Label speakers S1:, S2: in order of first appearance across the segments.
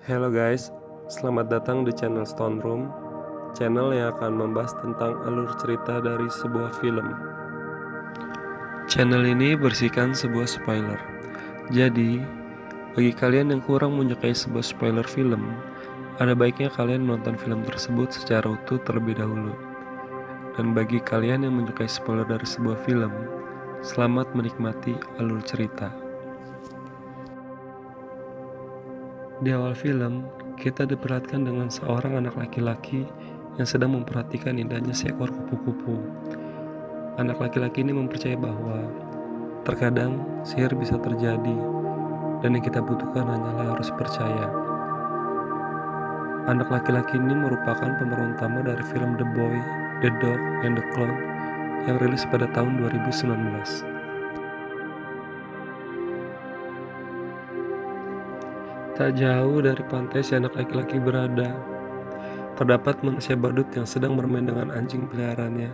S1: Hello guys, selamat datang di channel Stone Room, channel yang akan membahas tentang alur cerita dari sebuah film. Channel ini bersihkan sebuah spoiler. Jadi, bagi kalian yang kurang menyukai sebuah spoiler film, ada baiknya kalian menonton film tersebut secara utuh terlebih dahulu. Dan bagi kalian yang menyukai spoiler dari sebuah film, selamat menikmati alur cerita. Di awal film, kita diperlihatkan dengan seorang anak laki-laki yang sedang memperhatikan indahnya seekor kupu-kupu. Anak laki-laki ini mempercayai bahwa terkadang sihir bisa terjadi, dan yang kita butuhkan hanyalah harus percaya. Anak laki-laki ini merupakan pemeran utama dari film The Boy, The Dog, and The Clown yang rilis pada tahun 2019. Tak jauh dari pantai si anak laki-laki berada, terdapat manusia badut yang sedang bermain dengan anjing peliharaannya,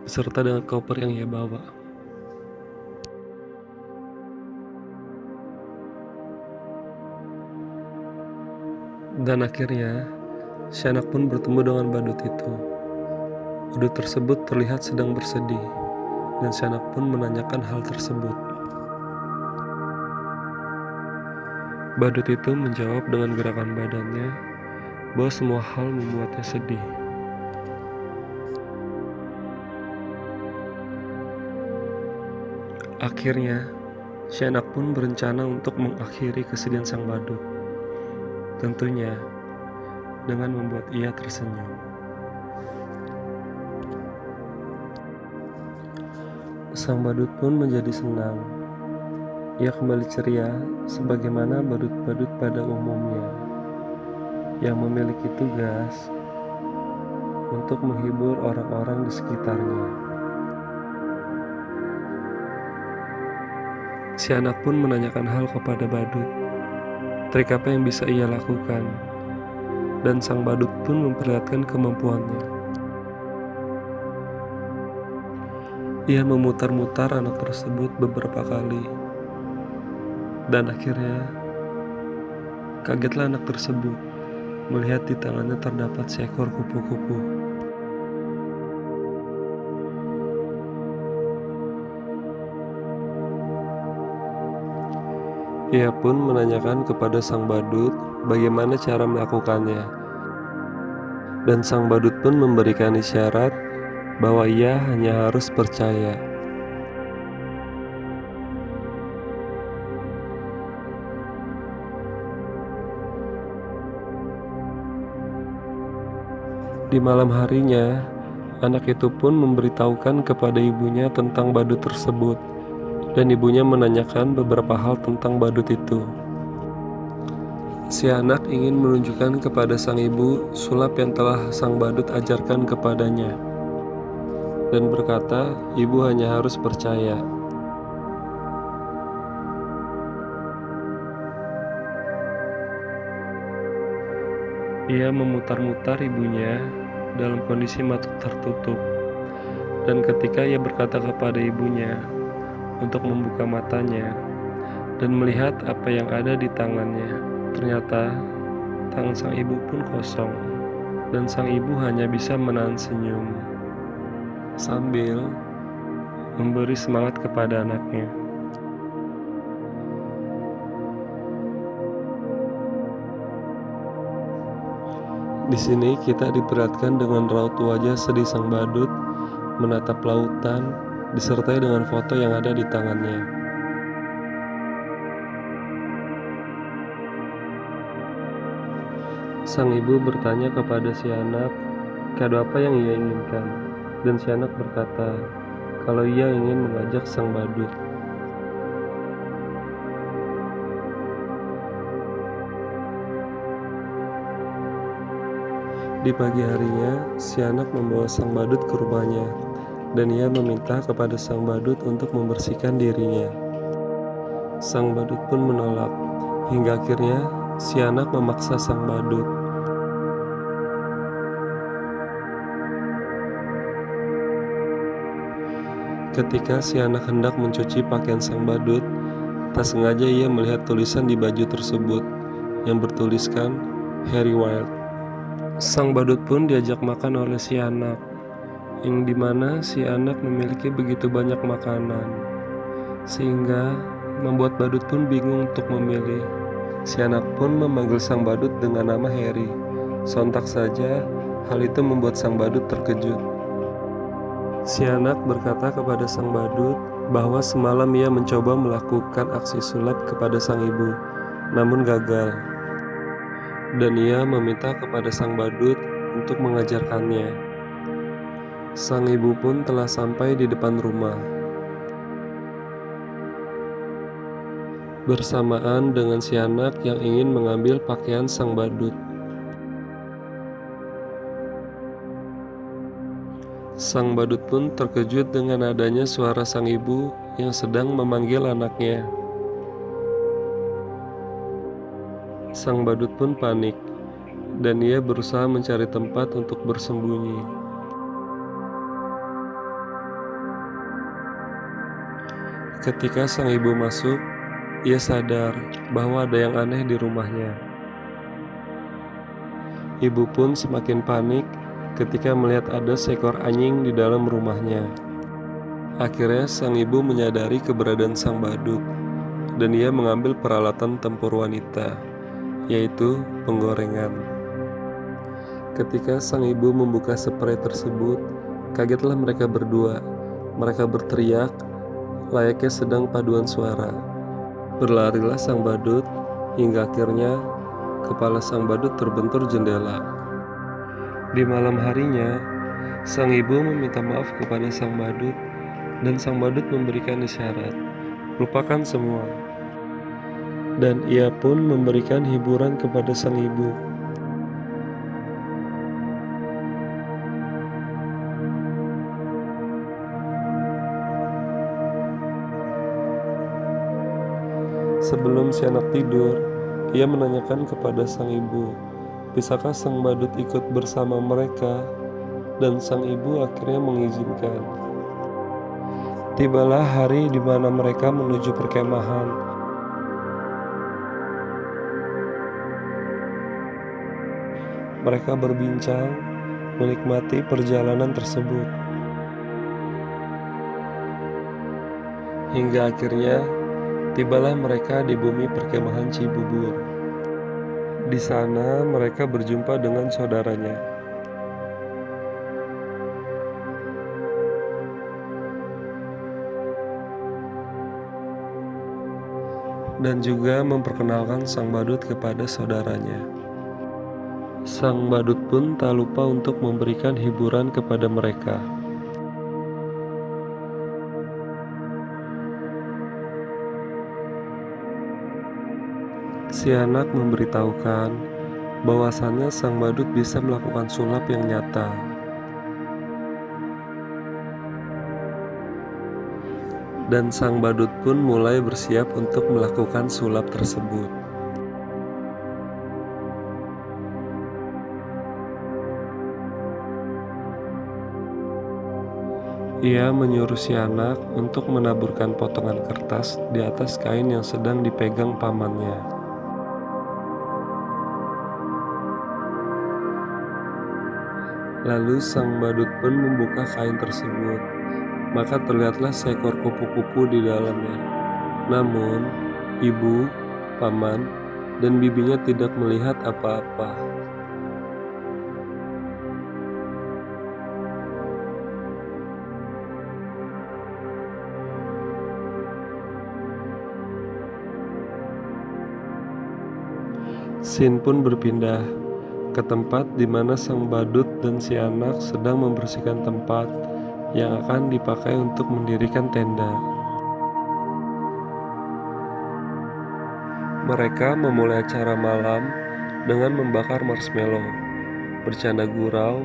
S1: beserta dengan koper yang ia bawa. Dan akhirnya, si anak pun bertemu dengan badut itu. Badut tersebut terlihat sedang bersedih, dan si anak pun menanyakan hal tersebut. Badut itu menjawab dengan gerakan badannya bahwa semua hal membuatnya sedih. Akhirnya, si anak pun berencana untuk mengakhiri kesedihan sang badut. Tentunya, dengan membuat ia tersenyum. Sang badut pun menjadi senang. Ia kembali ceria sebagaimana badut-badut pada umumnya yang memiliki tugas untuk menghibur orang-orang di sekitarnya. Si anak pun menanyakan hal kepada badut, trik apa yang bisa ia lakukan, dan sang badut pun memperlihatkan kemampuannya. Ia memutar-mutar anak tersebut beberapa kali, dan akhirnya kagetlah anak tersebut melihat di tangannya terdapat seekor kupu-kupu. Ia pun menanyakan kepada sang badut bagaimana cara melakukannya, dan sang badut pun memberikan isyarat bahwa ia hanya harus percaya. Di malam harinya, anak itu pun memberitahukan kepada ibunya tentang badut tersebut, dan ibunya menanyakan beberapa hal tentang badut itu. Si anak ingin menunjukkan kepada sang ibu sulap yang telah sang badut ajarkan kepadanya, dan berkata ibu hanya harus percaya. Ia memutar-mutar ibunya dalam kondisi mata tertutup, dan ketika ia berkata kepada ibunya untuk membuka matanya dan melihat apa yang ada di tangannya, ternyata tangan sang ibu pun kosong, dan sang ibu hanya bisa menahan senyum sambil memberi semangat kepada anaknya. Di sini kita diperlihatkan dengan raut wajah sedih sang badut menatap lautan disertai dengan foto yang ada di tangannya. Sang ibu bertanya kepada si anak kado apa yang ia inginkan, dan si anak berkata kalau ia ingin mengajak sang badut. Di pagi harinya, si anak membawa sang badut ke rumahnya, dan ia meminta kepada sang badut untuk membersihkan dirinya. Sang badut pun menolak, hingga akhirnya si anak memaksa sang badut. Ketika si anak hendak mencuci pakaian sang badut, tak sengaja ia melihat tulisan di baju tersebut, yang bertuliskan Harry Wild. Sang badut pun diajak makan oleh si anak, yang dimana si anak memiliki begitu banyak makanan, sehingga membuat badut pun bingung untuk memilih. Si anak pun memanggil sang badut dengan nama Harry. Sontak saja, hal itu membuat sang badut terkejut. Si anak berkata kepada sang badut bahwa semalam ia mencoba melakukan aksi sulap kepada sang ibu, namun gagal. Dan ia meminta kepada sang badut untuk mengajarkannya. Sang ibu pun telah sampai di depan rumah, bersamaan dengan si anak yang ingin mengambil pakaian sang badut. Sang badut pun terkejut dengan adanya suara sang ibu yang sedang memanggil anaknya. Sang badut pun panik, dan ia berusaha mencari tempat untuk bersembunyi. Ketika sang ibu masuk, ia sadar bahwa ada yang aneh di rumahnya. Ibu pun semakin panik ketika melihat ada seekor anjing di dalam rumahnya. Akhirnya sang ibu menyadari keberadaan sang badut, dan ia mengambil peralatan tempur wanita, yaitu penggorengan. Ketika sang ibu membuka sprei tersebut, kagetlah mereka berdua. Mereka berteriak, layaknya sedang paduan suara. Berlarilah sang badut, hingga akhirnya kepala sang badut terbentur jendela. Di malam harinya, sang ibu meminta maaf kepada sang badut, dan sang badut memberikan isyarat, lupakan semua. Dan ia pun memberikan hiburan kepada sang ibu. Sebelum si anak tidur, ia menanyakan kepada sang ibu, bisakah sang badut ikut bersama mereka? Dan sang ibu akhirnya mengizinkan. Tibalah hari di mana mereka menuju perkemahan. Mereka berbincang, menikmati perjalanan tersebut. Hingga akhirnya tibalah mereka di bumi perkemahan Cibubur. Di sana mereka berjumpa dengan saudaranya. Dan juga memperkenalkan sang badut kepada saudaranya. Sang badut pun tak lupa untuk memberikan hiburan kepada mereka. Si anak memberitahukan bahwasannya sang badut bisa melakukan sulap yang nyata. Dan sang badut pun mulai bersiap untuk melakukan sulap tersebut. Ia menyuruh si anak untuk menaburkan potongan kertas di atas kain yang sedang dipegang pamannya. Lalu sang badut pun membuka kain tersebut, maka terlihatlah seekor kupu-kupu di dalamnya. Namun, ibu, paman, dan bibinya tidak melihat apa-apa. Scene pun berpindah ke tempat di mana sang badut dan si anak sedang membersihkan tempat yang akan dipakai untuk mendirikan tenda. Mereka memulai acara malam dengan membakar marshmallow, bercanda gurau,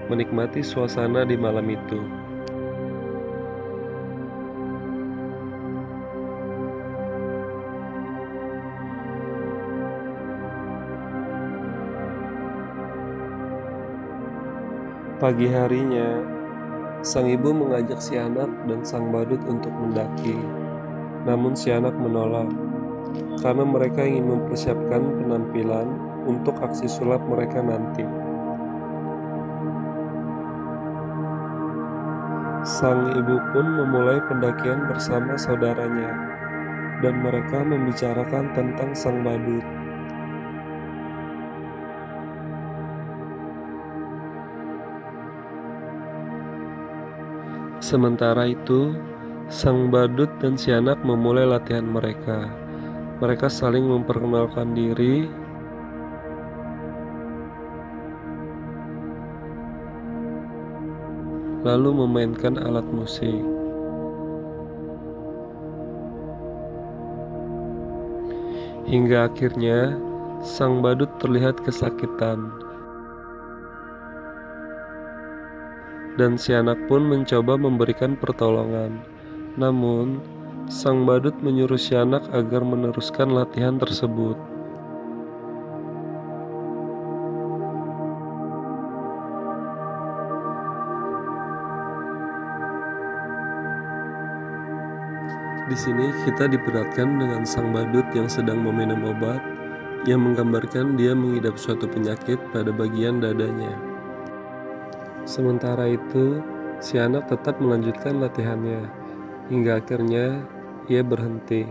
S1: menikmati suasana di malam itu. Pagi harinya, sang ibu mengajak si anak dan sang badut untuk mendaki. Namun si anak menolak. karena mereka ingin mempersiapkan penampilan untuk aksi sulap mereka nanti. Sang ibu pun memulai pendakian bersama saudaranya, dan mereka membicarakan tentang sang badut. Sementara itu, sang badut dan si anak memulai latihan mereka. Mereka saling memperkenalkan diri, lalu memainkan alat musik. Hingga akhirnya, sang badut terlihat kesakitan. Dan si anak pun mencoba memberikan pertolongan. Namun, sang badut menyuruh si anak agar meneruskan latihan tersebut. Di sini kita diperlihatkan dengan sang badut yang sedang meminum obat, yang menggambarkan dia mengidap suatu penyakit pada bagian dadanya. Sementara itu, si anak tetap melanjutkan latihannya, hingga akhirnya ia berhenti,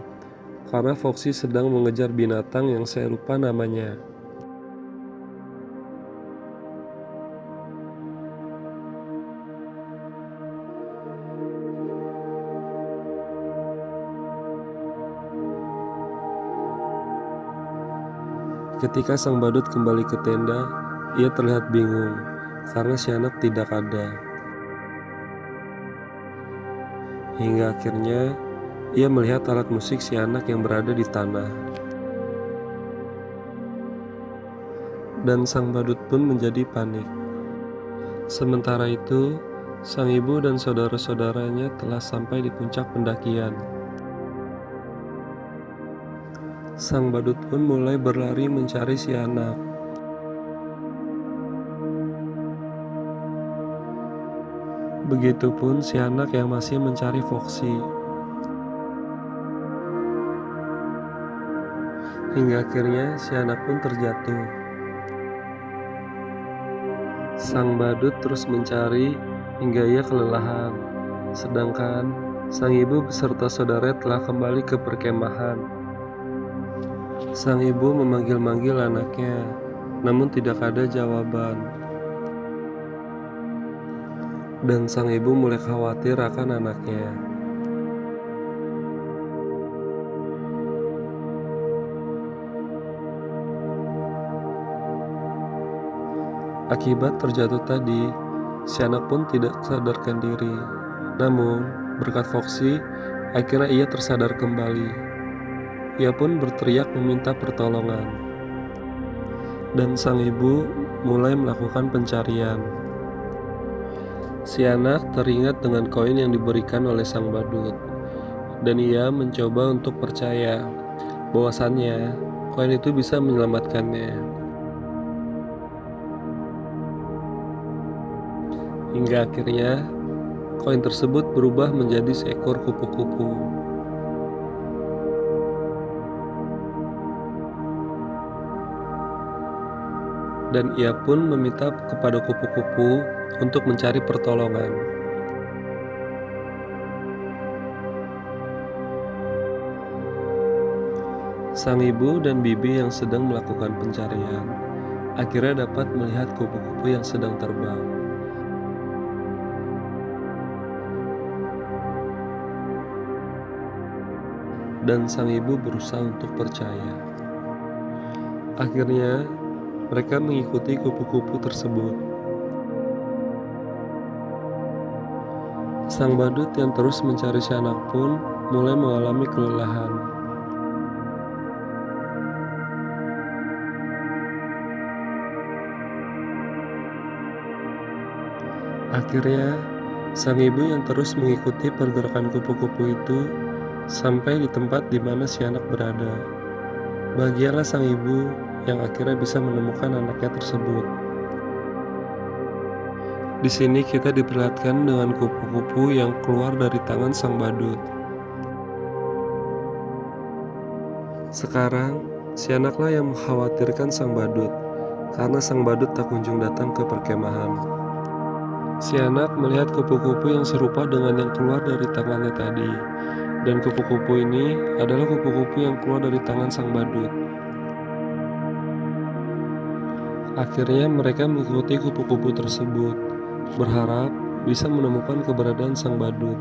S1: karena Foxy sedang mengejar binatang yang saya lupa namanya. Ketika sang badut kembali ke tenda, ia terlihat bingung, karena si anak tidak ada. Hingga akhirnya, ia melihat alat musik si anak yang berada di tanah. Dan sang badut pun menjadi panik. Sementara itu, sang ibu dan saudara-saudaranya telah sampai di puncak pendakian. Sang badut pun mulai berlari mencari si anak. Begitupun si anak yang masih mencari Foxy. Hingga akhirnya si anak pun terjatuh. Sang badut terus mencari hingga ia kelelahan. Sedangkan sang ibu beserta saudara telah kembali ke perkemahan. Sang ibu memanggil-manggil anaknya, namun tidak ada jawaban. Dan sang ibu mulai khawatir akan anaknya. Akibat terjatuh tadi, si anak pun tidak sadarkan diri. Namun, berkat Foxy, akhirnya ia tersadar kembali. Ia pun berteriak meminta pertolongan. Dan sang ibu mulai melakukan pencarian. Si anak teringat dengan koin yang diberikan oleh sang badut, dan ia mencoba untuk percaya bahwasannya koin itu bisa menyelamatkannya. Hingga akhirnya koin tersebut berubah menjadi seekor kupu-kupu. Dan ia pun meminta kepada kupu-kupu untuk mencari pertolongan. Sang ibu dan bibi yang sedang melakukan pencarian akhirnya dapat melihat kupu-kupu yang sedang terbang. Dan sang ibu berusaha untuk percaya. Akhirnya, mereka mengikuti kupu-kupu tersebut. Sang badut yang terus mencari si anak pun mulai mengalami kelelahan. Akhirnya, sang ibu yang terus mengikuti pergerakan kupu-kupu itu sampai di tempat di mana si anak berada. Bahagialah sang ibu yang akhirnya bisa menemukan anaknya tersebut. Di sini kita diperlihatkan dengan kupu-kupu yang keluar dari tangan sang badut. Sekarang, si anaklah yang mengkhawatirkan sang badut, karena sang badut tak kunjung datang ke perkemahan. Si anak melihat kupu-kupu yang serupa dengan yang keluar dari tangannya tadi, dan kupu-kupu ini adalah kupu-kupu yang keluar dari tangan sang badut. Akhirnya mereka mengikuti kupu-kupu tersebut, berharap bisa menemukan keberadaan sang badut.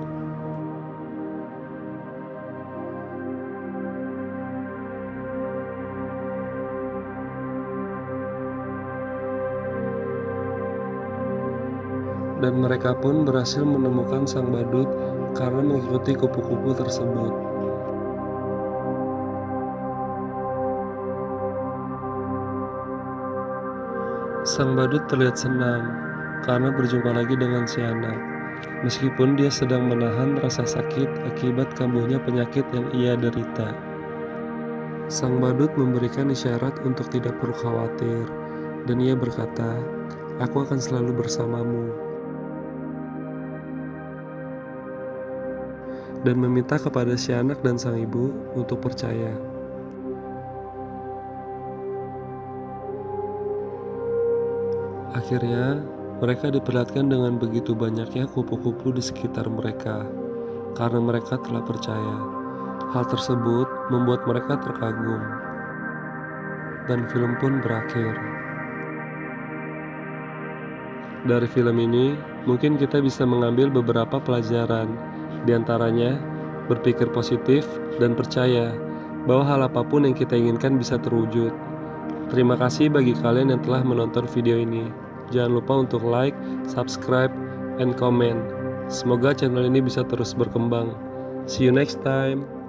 S1: Dan mereka pun berhasil menemukan sang badut karena mengikuti kupu-kupu tersebut. Sang badut terlihat senang karena berjumpa lagi dengan si anak, meskipun dia sedang menahan rasa sakit akibat kambuhnya penyakit yang ia derita. Sang badut memberikan isyarat untuk tidak perlu khawatir, dan ia berkata, "Aku akan selalu bersamamu," dan meminta kepada si anak dan sang ibu untuk percaya. Akhirnya, mereka diperlihatkan dengan begitu banyaknya kupu-kupu di sekitar mereka, karena mereka telah percaya. Hal tersebut membuat mereka terkagum, dan film pun berakhir. Dari film ini, mungkin kita bisa mengambil beberapa pelajaran, di antaranya berpikir positif dan percaya bahwa hal apapun yang kita inginkan bisa terwujud. Terima kasih bagi kalian yang telah menonton video ini. Jangan lupa untuk like, subscribe, and comment. Semoga channel ini bisa terus berkembang. See you next time.